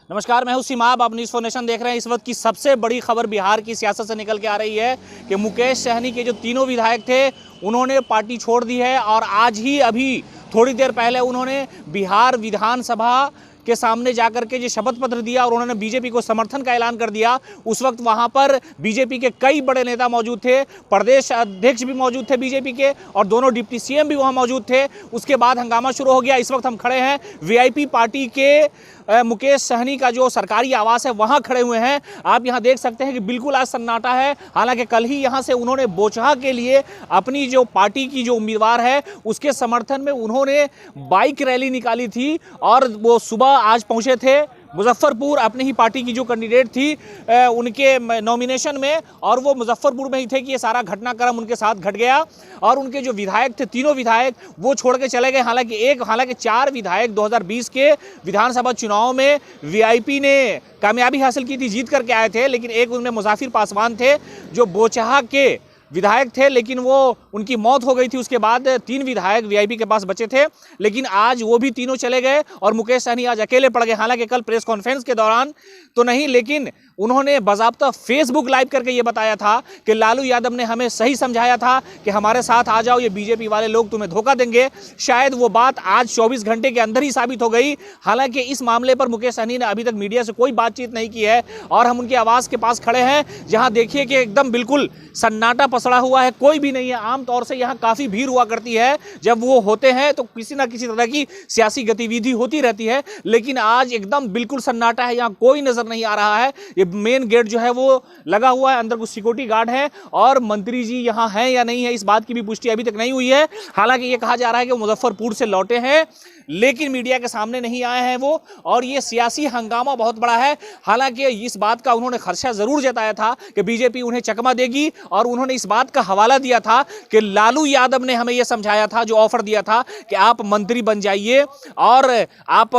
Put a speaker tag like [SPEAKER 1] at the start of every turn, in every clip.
[SPEAKER 1] नमस्कार, मैं हूं सीमाब। आप न्यूज़ 4 नेशन देख रहे हैं। इस वक्त की सबसे बड़ी खबर बिहार की सियासत से निकल के आ रही है कि मुकेश सहनी के जो तीनों विधायक थे उन्होंने पार्टी छोड़ दी है और आज ही अभी थोड़ी देर पहले उन्होंने बिहार विधानसभा के सामने जाकर के जो शपथ पत्र दिया और उन्होंने बीजेपी को समर्थन का ऐलान कर दिया। उस वक्त वहां पर बीजेपी के कई बड़े नेता मौजूद थे, प्रदेश अध्यक्ष भी मौजूद थे बीजेपी के और दोनों डिप्टी सीएम भी वहां मौजूद थे। उसके बाद हंगामा शुरू हो गया। इस वक्त हम खड़े हैं वीआईपी पार्टी के मुकेश सहनी का जो सरकारी आवास है वहां खड़े हुए हैं। आप यहां देख सकते हैं कि बिल्कुल आज सन्नाटा है। हालांकि कल ही यहां से उन्होंने बोचहा के लिए अपनी जो पार्टी की जो उम्मीदवार है उसके समर्थन में उन्होंने बाइक रैली निकाली थी और वो सुबह आज पहुंचे थे मुजफ्फरपुर अपनी ही पार्टी की जो कैंडिडेट थी उनके नॉमिनेशन में, और वो मुजफ्फरपुर में ही थे कि ये सारा घटनाक्रम उनके साथ घट गया और उनके जो विधायक थे तीनों विधायक वो छोड़ के चले गए। हालांकि 4 विधायक 2020 के विधानसभा चुनाव में वीआईपी ने कामयाबी हासिल की थी, जीत करके आए थे, लेकिन एक उनमें मुजाफिर पासवान थे जो बोचहा के विधायक थे, लेकिन वो उनकी मौत हो गई थी। उसके बाद 3 विधायक वीआईपी के पास बचे थे, लेकिन आज वो भी तीनों चले गए और मुकेश सहनी आज अकेले पड़ गए। हालांकि कल प्रेस कॉन्फ्रेंस के दौरान तो नहीं, लेकिन उन्होंने बाज़ाब्ता फेसबुक लाइव करके ये बताया था कि लालू यादव ने हमें सही समझाया था कि हमारे साथ आ जाओ, ये बीजेपी वाले लोग तुम्हें धोखा देंगे। शायद वो बात आज 24 घंटे के अंदर ही साबित हो गई। हालांकि इस मामले पर मुकेश सहनी ने अभी तक मीडिया से कोई बातचीत नहीं की है और हम उनके आवास के पास खड़े हैं जहां देखिए कि एकदम बिल्कुल सन्नाटा पसरा हुआ है, कोई भी नहीं है। आमतौर से यहाँ काफ़ी भीड़ हुआ करती है, जब वो होते हैं तो किसी ना किसी तरह की सियासी गतिविधि होती रहती है, लेकिन आज एकदम बिल्कुल सन्नाटा है, यहाँ कोई नजर नहीं आ रहा है। ये मेन गेट जो है वो लगा हुआ है, अंदर कुछ सिक्योरिटी गार्ड है और मंत्री जी यहाँ हैं या नहीं है इस बात की भी पुष्टि अभी तक नहीं हुई है। हालांकि ये कहा जा रहा है कि मुजफ्फरपुर से लौटे हैं, लेकिन मीडिया के सामने नहीं आए हैं वो, और ये सियासी हंगामा बहुत बड़ा है। हालांकि इस बात का उन्होंने खदशा जरूर जताया था कि बीजेपी उन्हें चकमा देगी और उन्होंने इस बात का हवाला दिया था कि लालू यादव ने हमें यह समझाया था, जो ऑफर दिया था कि आप मंत्री बन जाइए और आप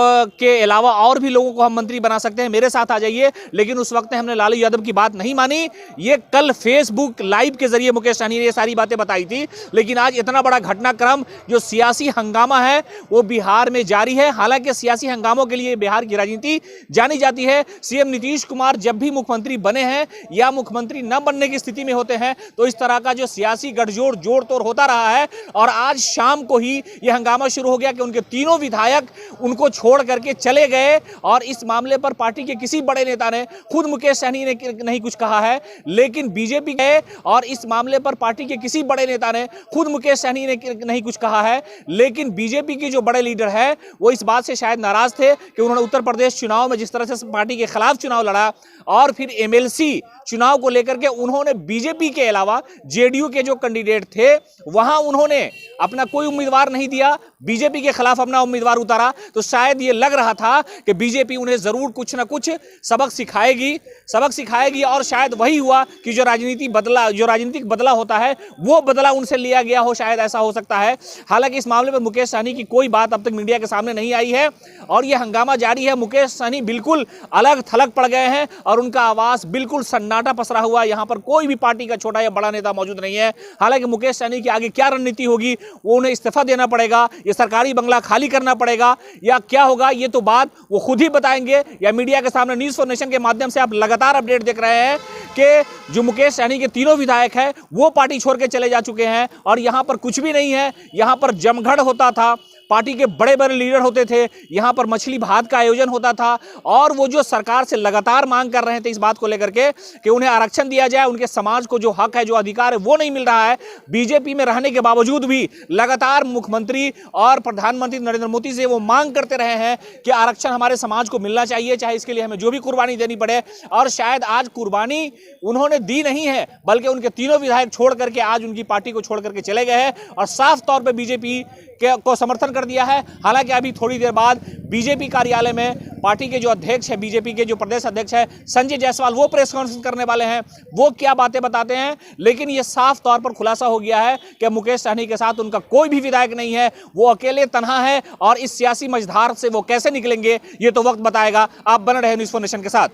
[SPEAKER 1] के अलावा और भी लोगों को हम मंत्री बना सकते हैं, मेरे साथ आ जाइए। लेकिन उस वक्त हमने लालू यादव की बात नहीं मानी। ये कल फेसबुक लाइव के जरिए मुकेश सहनी ने ये सारी बातें बताई थी, लेकिन आज इतना बड़ा घटनाक्रम जो सियासी हंगामा है वो बिहार में जारी है। हालांकि सियासी हंगामों के लिए बिहार की राजनीति जानी जाती है। सीएम नीतीश कुमार जब भी मुख्यमंत्री बने हैं या मुख्यमंत्री न बनने की स्थिति में होते हैं तो इस तरह का जो सियासी गठजोड़ जोड़ तोड़ होता रहा है, और आज शाम को ही यह हंगामा शुरू हो गया कि उनके तीनों विधायक उनको छोड़ करके चले गए। और इस मामले पर पार्टी के किसी बड़े नेता ने, खुद मुकेश सहनी ने नहीं कुछ कहा है, लेकिन बीजेपी गए और इस मामले पर पार्टी के किसी बड़े नेता ने, खुद मुकेश सहनी ने नहीं कुछ कहा है, लेकिन बीजेपी के जो बड़े लीडर है वो इस बात से शायद नाराज थे कि उन्होंने उत्तर प्रदेश चुनाव में जिस तरह से पार्टी के खिलाफ चुनाव लड़ा और फिर एमएलसी चुनाव को लेकर के उन्होंने बीजेपी के अलावा जेडीयू के जो कैंडिडेट थे वहां उन्होंने अपना कोई उम्मीदवार नहीं दिया, बीजेपी के खिलाफ अपना उम्मीदवार उतारा। तो शायद ये लग रहा था कि बीजेपी उन्हें जरूर कुछ ना कुछ सबक सिखाएगी और शायद वही हुआ कि जो राजनीतिक बदला होता है वो बदला उनसे लिया गया हो, शायद ऐसा हो सकता है। हालांकि इस मामले पर मुकेश सहनी की कोई बात अब तक मीडिया के सामने नहीं आई है और यह हंगामा जारी है। मुकेश सहनी बिल्कुल अलग थलग पड़ गए हैं और उनका आवाज बिल्कुल सन्नाटा पसरा हुआ है। यहाँ पर कोई भी पार्टी का छोटा या बड़ा नेता मौजूद नहीं है। हालांकि मुकेश सहनी की आगे क्या रणनीति होगी, वो उन्हें इस्तीफा देना पड़ेगा, ये सरकारी बंगला खाली करना पड़ेगा या क्या होगा, ये तो बात वो खुद ही बताएंगे या मीडिया के सामने। न्यूज़ 4 नेशन के माध्यम से आप लगातार अपडेट देख रहे हैं कि जो मुकेश सहनी के तीनों विधायक हैं वो पार्टी छोड़ के चले जा चुके हैं और यहां पर कुछ भी नहीं है। यहां पर जमघट होता था, पार्टी के बड़े बड़े लीडर होते थे, यहां पर मछली भात का आयोजन होता था और वो जो सरकार से लगातार मांग कर रहे थे इस बात को लेकर के कि उन्हें आरक्षण दिया जाए, उनके समाज को जो हक है, जो अधिकार है वो नहीं मिल रहा है। बीजेपी में रहने के बावजूद भी लगातार मुख्यमंत्री और प्रधानमंत्री नरेंद्र मोदी से वो मांग करते रहे हैं कि आरक्षण हमारे समाज को मिलना चाहिए, चाहे इसके लिए हमें जो भी कुर्बानी देनी पड़े। और शायद आज कुर्बानी उन्होंने दी नहीं है, बल्कि उनके तीनों विधायक छोड़ करके आज उनकी पार्टी को छोड़ करके चले गए हैं और साफ तौर पर बीजेपी को समर्थन कर दिया है। हालांकि अभी थोड़ी देर बाद बीजेपी कार्यालय में पार्टी के जो अध्यक्ष है, बीजेपी के जो प्रदेश अध्यक्ष है संजय जायसवाल, वो प्रेस कॉन्फ्रेंस करने वाले हैं। वो क्या बातें बताते हैं, लेकिन ये साफ तौर पर खुलासा हो गया है कि मुकेश सहनी के साथ उनका कोई भी विधायक नहीं है, वो अकेले तन्हा है और इस सियासी मझधार से वो कैसे निकलेंगे ये तो वक्त बताएगा। आप बने रहे न्यूज़ 4 नेशन के साथ।